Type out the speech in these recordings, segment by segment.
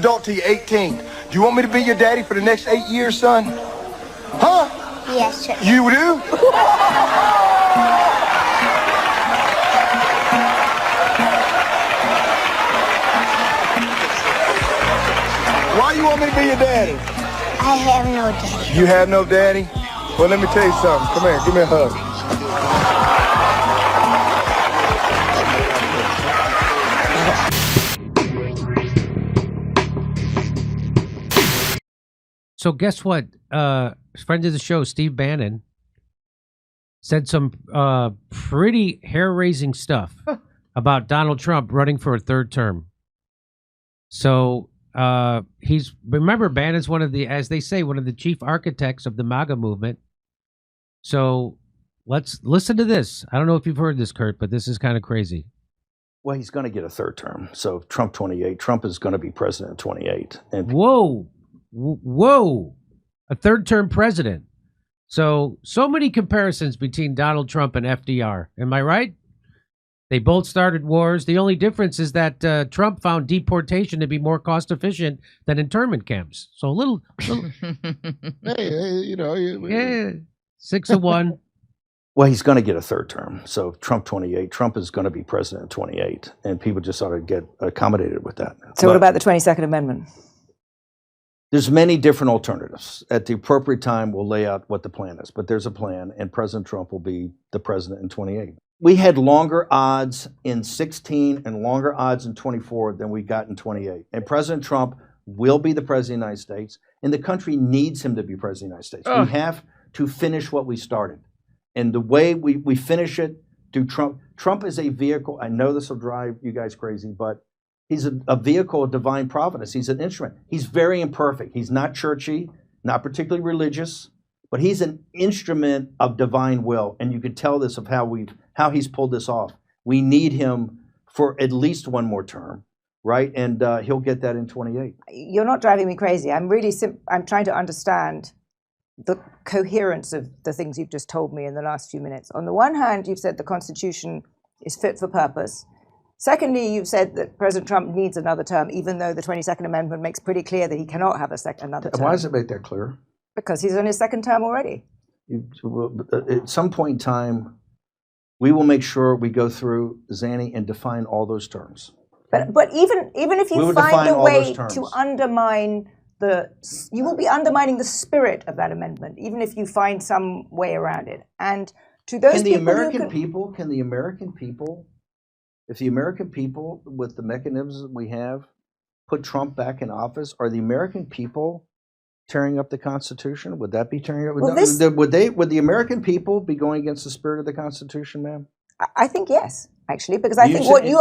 adult till you're 18. Do you want me to be your daddy for the next 8 years, son? Huh? Yes, sir. You do? Why you want me to be your daddy? I have no daddy. You have no daddy? Well, let me tell you something. Come here, give me a hug. So guess what? Friend of the show, Steve Bannon, said some pretty hair-raising stuff about Donald Trump running for a third term. So remember, Bannon's one of the, as they say, one of the chief architects of the MAGA movement. So let's listen to this. I don't know if you've heard this, Kurt, but this is kind of crazy. Well, he's going to get a third term. So Trump 28. Trump is going to be president 28. And whoa, a third term president. So many comparisons between Donald Trump and FDR. Am I right? They both started wars. The only difference is that Trump found deportation to be more cost efficient than internment camps. So a little hey, you know, yeah, 6 of 1. well, he's going to get a third term. So Trump 28. Trump is going to be president 28. And people just ought to get accommodated with that. So what about the 22nd Amendment? There's many different alternatives. At the appropriate time, we'll lay out what the plan is. But there's a plan, and President Trump will be the president in 28. We had longer odds in 16 and longer odds in 24 than we got in 28. And President Trump will be the president of the United States, and the country needs him to be president of the United States. We have to finish what we started. And the way we finish it through Trump. Trump is a vehicle. I know this will drive you guys crazy, but he's a vehicle of divine providence. He's an instrument. He's very imperfect. He's not churchy, not particularly religious, but he's an instrument of divine will. And you can tell this of how he's pulled this off. We need him for at least one more term, right? And he'll get that in 28. You're not driving me crazy. I'm trying to understand the coherence of the things you've just told me in the last few minutes. On the one hand, you've said the Constitution is fit for purpose. Secondly, you've said that President Trump needs another term, even though the 22nd Amendment makes pretty clear that he cannot have another term. Why does it make that clear? Because he's on his second term already. At some point in time, we will make sure we go through Zanny and define all those terms. But even if you find a way to undermine you will be undermining the spirit of that amendment, even if you find some way around it. And to those Can the people American people, if the American people, with the mechanisms we have, put Trump back in office, are the American people tearing up the Constitution? Would that be tearing up? Well, would the American people be going against the spirit of the Constitution, ma'am? I think yes, actually, because I think what you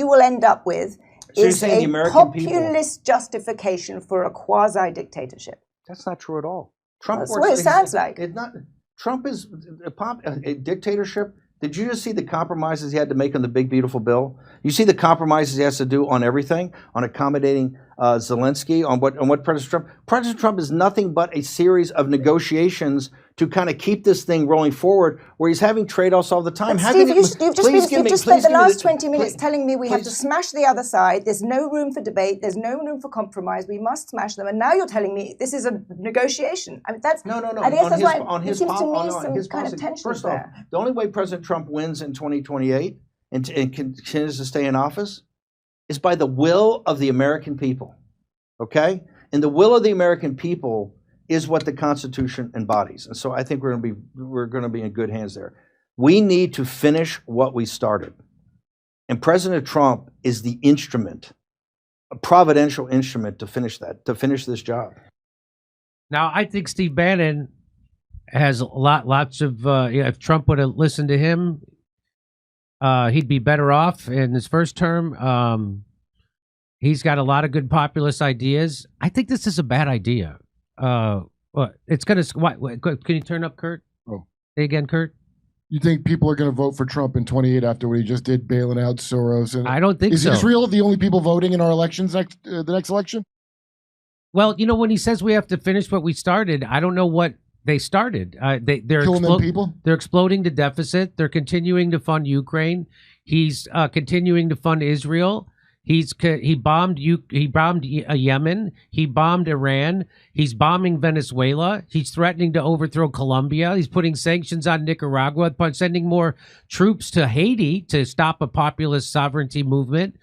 will end up with is a populist justification for a quasi-dictatorship. That's not true at all. Trump That's what it sounds like. It's not. Trump is a dictatorship. Did you just see the compromises he had to make on the big, beautiful bill? You see the compromises he has to do on everything, on accommodating Zelensky, on what President Trump. President Trump is nothing but a series of negotiations to kind of keep this thing rolling forward, where he's having trade-offs all the time. But Steve, you've just spent the last 20 minutes telling me we have to smash the other side. There's no room for debate. There's no room for compromise. We must smash them. And now you're telling me this is a negotiation. I mean, that's no. I guess that's why it seems to me some kind of tension First there. off, the only way President Trump wins in 2028 and continues to stay in office is by the will of the American people. Okay? And the will of the American people is what the Constitution embodies. And so I think we're going to be in good hands there. We need to finish what we started. And President Trump is the instrument, a providential instrument to finish this job. Now, I think Steve Bannon has lots of, if Trump would have listened to him, he'd be better off in his first term. He's got a lot of good populist ideas. I think this is a bad idea. It's going to, can you turn up, Kurt? Oh. Say again, Kurt? You think people are going to vote for Trump in 28 after what he just did, bailing out Soros? And I don't think so. Is Israel the only people voting in our elections the next election? Well, you know, when he says we have to finish what we started, I don't know what they started. They're killing them people? They're exploding the deficit. They're continuing to fund Ukraine. He's continuing to fund Israel. He bombed Yemen. He bombed Iran. He's bombing Venezuela. He's threatening to overthrow Colombia. He's putting sanctions on Nicaragua, sending more troops to Haiti to stop a populist sovereignty movement.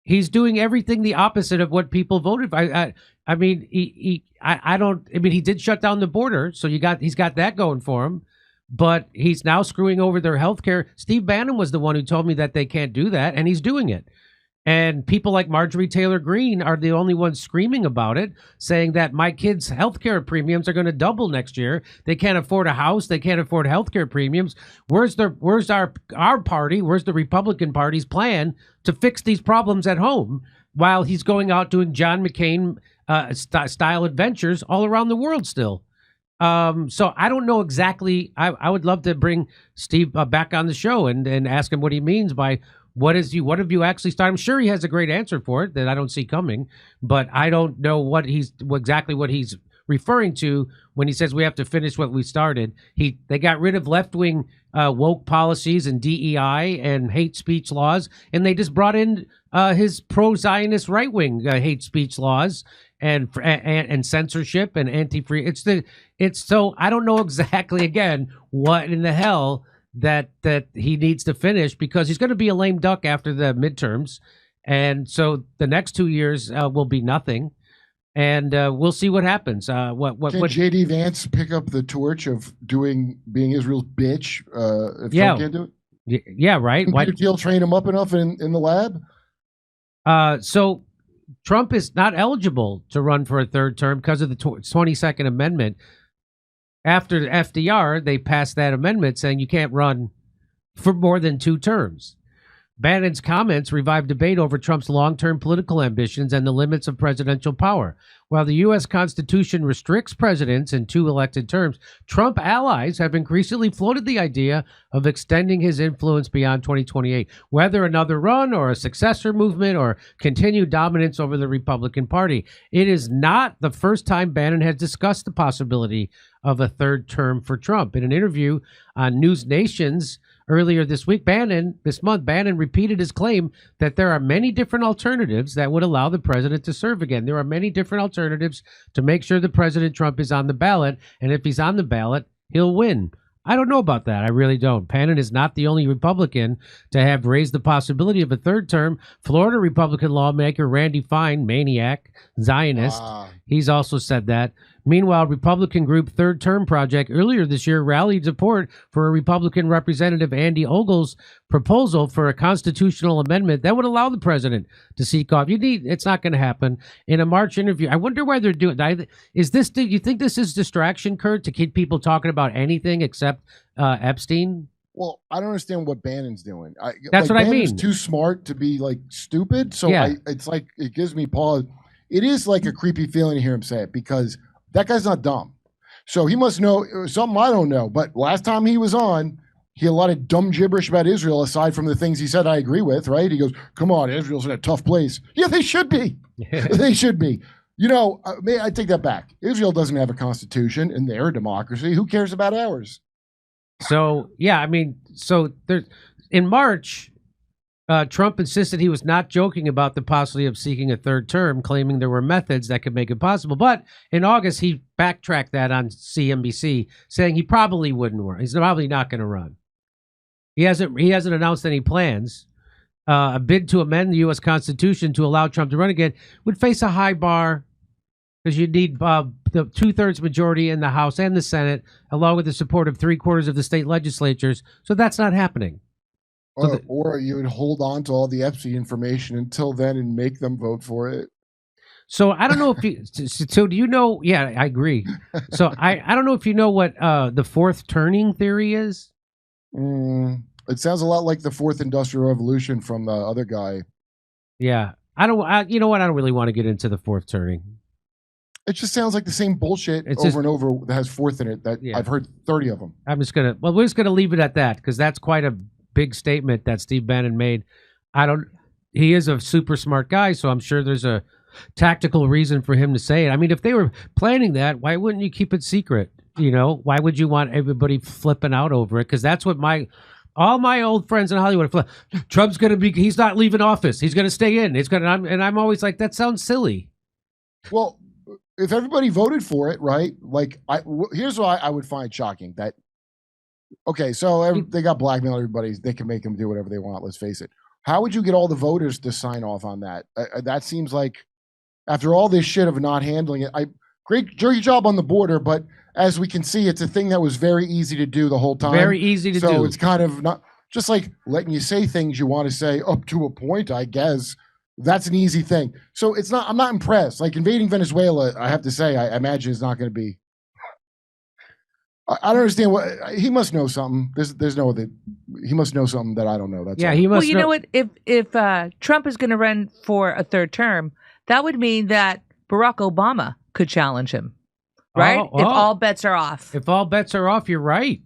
He's doing everything the opposite of what people voted for. I mean, he did shut down the border, so he's got that going for him. But he's now screwing over their health care. Steve Bannon was the one who told me that they can't do that, and he's doing it. And people like Marjorie Taylor Greene are the only ones screaming about it, saying that my kids' healthcare premiums are going to double next year. They can't afford a house. They can't afford healthcare premiums. Where's our party? Where's the Republican Party's plan to fix these problems at home while he's going out doing John McCain style adventures all around the world still? So I don't know exactly. I would love to bring Steve back on the show and ask him what he means by what have you actually started. I'm sure he has a great answer for it that I don't see coming, but I don't know exactly what he's referring to when he says we have to finish what we started. They got rid of left-wing woke policies and DEI and hate speech laws, and they just brought in his pro-Zionist right-wing hate speech laws and censorship and anti-free. So I don't know exactly again what in the hell that he needs to finish, because he's going to be a lame duck after the midterms, and so the next 2 years will be nothing, and we'll see what happens. Can JD Vance pick up the torch of being Israel's bitch if Trump can't do it? Yeah, right. Why did Peter Thiel train him up enough in the lab? So Trump is not eligible to run for a third term because of the 22nd Amendment. After FDR, they passed that amendment saying you can't run for more than 2 terms. Bannon's comments revived debate over Trump's long-term political ambitions and the limits of presidential power. While the U.S. Constitution restricts presidents in 2 elected terms, Trump allies have increasingly floated the idea of extending his influence beyond 2028, whether another run or a successor movement or continued dominance over the Republican Party. It is not the first time Bannon has discussed the possibility of a third term for Trump. In an interview on News Nation's earlier this month, Bannon repeated his claim that there are many different alternatives that would allow the president to serve again. There are many different alternatives to make sure that President Trump is on the ballot, and if he's on the ballot, he'll win. I don't know about that. I really don't. Bannon is not the only Republican to have raised the possibility of a third term. Florida Republican lawmaker Randy Fine, maniac, Zionist, he's also said that. Meanwhile, Republican group Third Term Project earlier this year rallied support for a Republican Representative Andy Ogle's proposal for a constitutional amendment that would allow the president to seek off. It's not going to happen. In a March interview, I wonder why they're doing. Do you think this is distraction, Kurt, to keep people talking about anything except Epstein? Well, I don't understand what Bannon's doing. That's what I mean. Bannon's too smart to be stupid. So yeah. It's like it gives me pause. It is like a creepy feeling to hear him say it, because that guy's not dumb. So he must know something I don't know. But last time he was on, he had a lot of dumb gibberish about Israel, aside from the things he said I agree with, right? He goes, come on, Israel's in a tough place. Yeah, they should be. They should be. I take that back. Israel doesn't have a constitution, and they're a democracy. Who cares about ours? So, yeah, in March, Trump insisted he was not joking about the possibility of seeking a third term, claiming there were methods that could make it possible. But in August, he backtracked that on CNBC, saying he probably wouldn't run. He's probably not going to run. He hasn't announced any plans. A bid to amend the U.S. Constitution to allow Trump to run again would face a high bar, because you need the 2/3 majority in the House and the Senate, along with the support of 3/4 of the state legislatures. So that's not happening. Or you would hold on to all the Epstein information until then and make them vote for it. So I don't know if you. So do you know? Yeah, I agree. So I don't know if you know what the fourth turning theory is. It sounds a lot like the fourth industrial revolution from the other guy. Yeah, you know what? I don't really want to get into the fourth turning. It just sounds like the same bullshit over and over that has fourth in it. I've heard 30 of them. We're just gonna leave it at that, because that's quite a big statement that Steve Bannon made. He is a super smart guy, so I'm sure there's a tactical reason for him to say it. I mean, if they were planning that, why wouldn't you keep it secret? Why would you want everybody flipping out over it? Because that's what All my old friends in Hollywood, Trump's going to be, he's not leaving office. He's going to stay in. And I'm always like, that sounds silly. Well, if everybody voted for it, right? Like, here's what I would find shocking. That, okay, so they got blackmail everybody. They can make them do whatever they want. Let's face it. How would you get all the voters to sign off on that? That seems like, after all this shit of not handling it, great job on the border, but as we can see, it's a thing that was very easy to do the whole time. Very easy to do. So it's kind of not just like letting you say things you want to say up to a point, I guess. That's an easy thing. So it's not, I'm not impressed. Like invading Venezuela, I have to say, I imagine it's not going to be. I don't understand what he must know something. There's no other. He must know something that I don't know. That's all. He must. Well, you know what? If Trump is going to run for a third term, that would mean that Barack Obama could challenge him, right? If all bets are off. If all bets are off, you're right.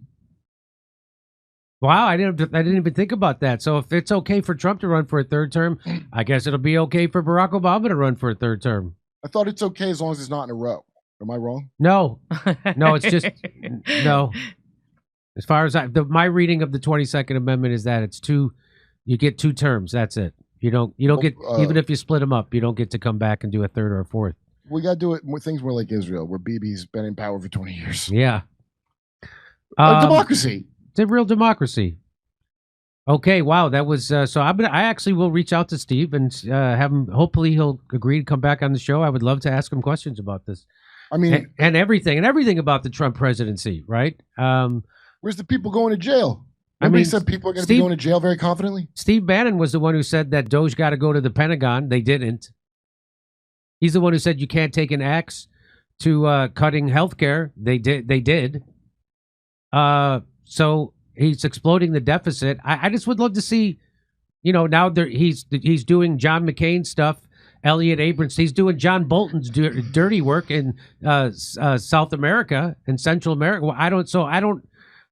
Wow, I didn't even think about that. So if it's okay for Trump to run for a third term, I guess it'll be okay for Barack Obama to run for a third term. I thought it's okay as long as it's not in a row. Am I wrong? No, it's just no. As far as my reading of the 22nd Amendment is that it's you get 2 terms. That's it. You don't get, even if you split them up, you don't get to come back and do a third or a fourth. We got to do it with things more like Israel, where Bibi's been in power for 20 years. Yeah. Democracy. It's a real democracy. Okay, wow, that was so. I actually will reach out to Steve and have him. Hopefully, he'll agree to come back on the show. I would love to ask him questions about this. I mean, and everything about the Trump presidency, right? Where's the people going to jail? He said people are going to be going to jail very confidently. Steve Bannon was the one who said that Doge got to go to the Pentagon. They didn't. He's the one who said you can't take an axe to cutting healthcare. They did. So he's exploding the deficit. I just would love to see, now he's doing John McCain stuff. Elliot Abrams, he's doing John Bolton's dirty work in South America and Central America. Well,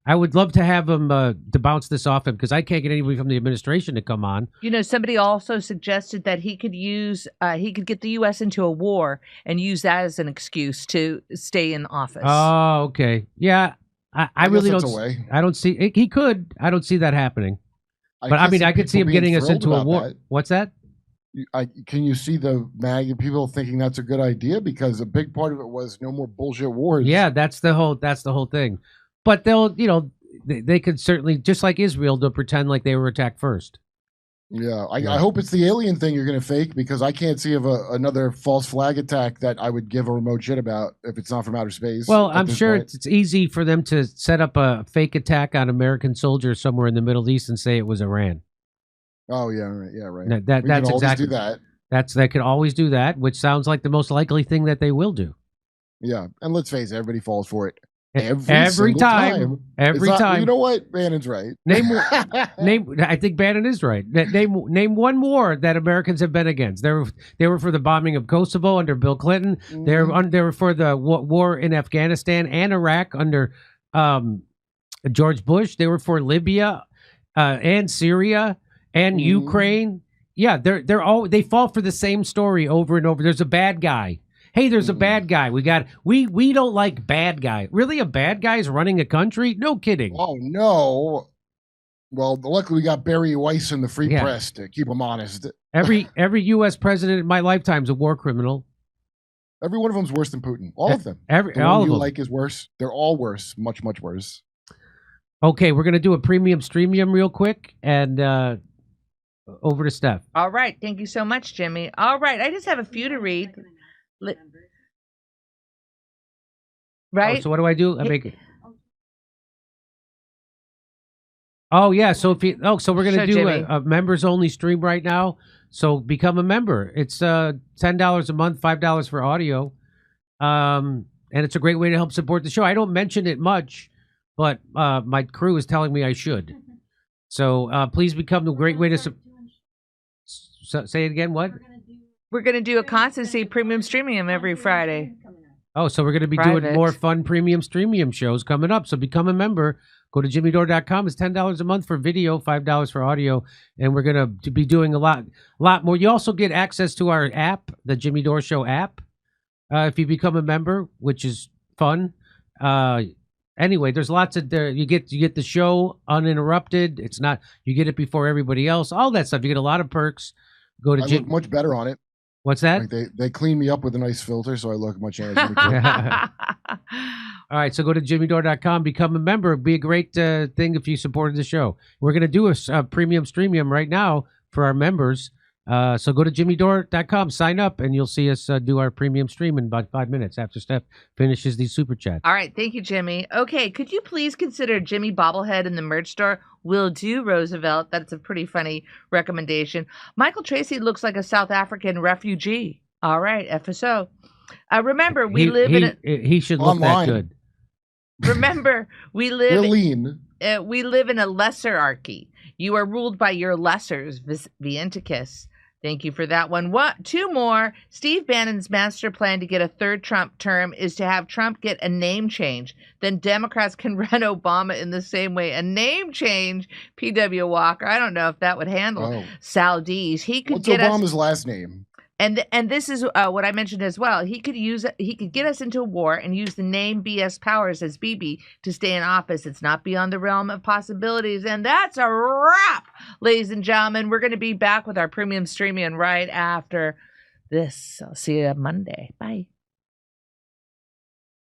I would love to have him to bounce this off him because I can't get anybody from the administration to come on. Somebody also suggested that he could get the U.S. into a war and use that as an excuse to stay in office. Oh, okay. Yeah, I really don't. I don't see. He could. I don't see that happening. But I could see him getting us into a war. That. What's that? Can you see the MAGA people thinking that's a good idea? Because a big part of it was no more bullshit wars. Yeah, that's the whole thing. But they'll, they could certainly, just like Israel, they'll pretend like they were attacked first. Yeah, I hope it's the alien thing you're going to fake, because I can't see of another false flag attack that I would give a remote shit about if it's not from outer space. Well, I'm sure it's easy for them to set up a fake attack on American soldiers somewhere in the Middle East and say it was Iran. Oh yeah, right. Yeah, right. That's exactly do that. They could always do that, which sounds like the most likely thing that they will do. Yeah, and let's face it, everybody falls for it. Every time. You know what? Bannon's right. I think Bannon is right. Name one war that Americans have been against. They were for the bombing of Kosovo under Bill Clinton. Mm-hmm. They were for the war in Afghanistan and Iraq under George Bush. They were for Libya and Syria and Ukraine. Yeah, they fall for the same story over and over. There's a bad guy. Hey, there's a bad guy. We don't like bad guy. Really, a bad guy is running a country? No kidding. Oh no. Well, luckily we got Barry Weiss in the Free Press to keep him honest. Every U.S. president in my lifetime is a war criminal. Every one of them's worse than Putin. All of them. All of them. Like is worse. They're all worse. Much, much worse. Okay, we're gonna do a premium streamium real quick and over to Steph. All right, thank you so much, Jimmy. All right, I just have a few to read. Right. Oh, so what do I do? I make it. Oh yeah. So so we're gonna do a members only stream right now. So become a member. It's $10 a month, $5 for audio, and it's a great way to help support the show. I don't mention it much, but my crew is telling me I should. So please become a great way to. Say it again. What? We're going to do a constancy premium streamium every Friday. Oh, so we're going to be doing more fun premium streamium shows coming up. So become a member. Go to jimmydore.com. It's $10 a month for video, $5 for audio. And we're going to be doing a lot more. You also get access to our app, the Jimmy Dore Show app, if you become a member, which is fun. Anyway, there's lots of you get the show uninterrupted. It's not you get it before everybody else. All that stuff. You get a lot of perks. Go to I look much better on it. What's that? Like they clean me up with a nice filter, so I look much handsome. All right, so go to jimmydore.com, become a member. It'd be a great thing if you supported the show. We're going to do a premium streamium right now for our members. So go to jimmydore.com, sign up, and you'll see us do our premium stream in about 5 minutes after Steph finishes these super chats. All right. Thank you, Jimmy. Okay. Could you please consider Jimmy Bobblehead in the merch store? Will do, Roosevelt. That's a pretty funny recommendation. Michael Tracy looks like a South African refugee. All right. FSO. Remember, we live in he should look online. that good. Remember, we live You're lean. we live in a lesserarchy. You are ruled by your lessers, Vienticus. Thank you for that one. Two more. Steve Bannon's master plan to get a third Trump term is to have Trump get a name change. Then Democrats can run Obama in the same way. A name change, P.W. Walker. I don't know if that would handle Sal Dees. He could What's get Obama's last name? And this is what I mentioned as well. He could get us into a war and use the name BS Powers as BB to stay in office. It's not beyond the realm of possibilities. And that's a wrap, ladies and gentlemen. We're going to be back with our premium streaming right after this. I'll see you Monday. Bye.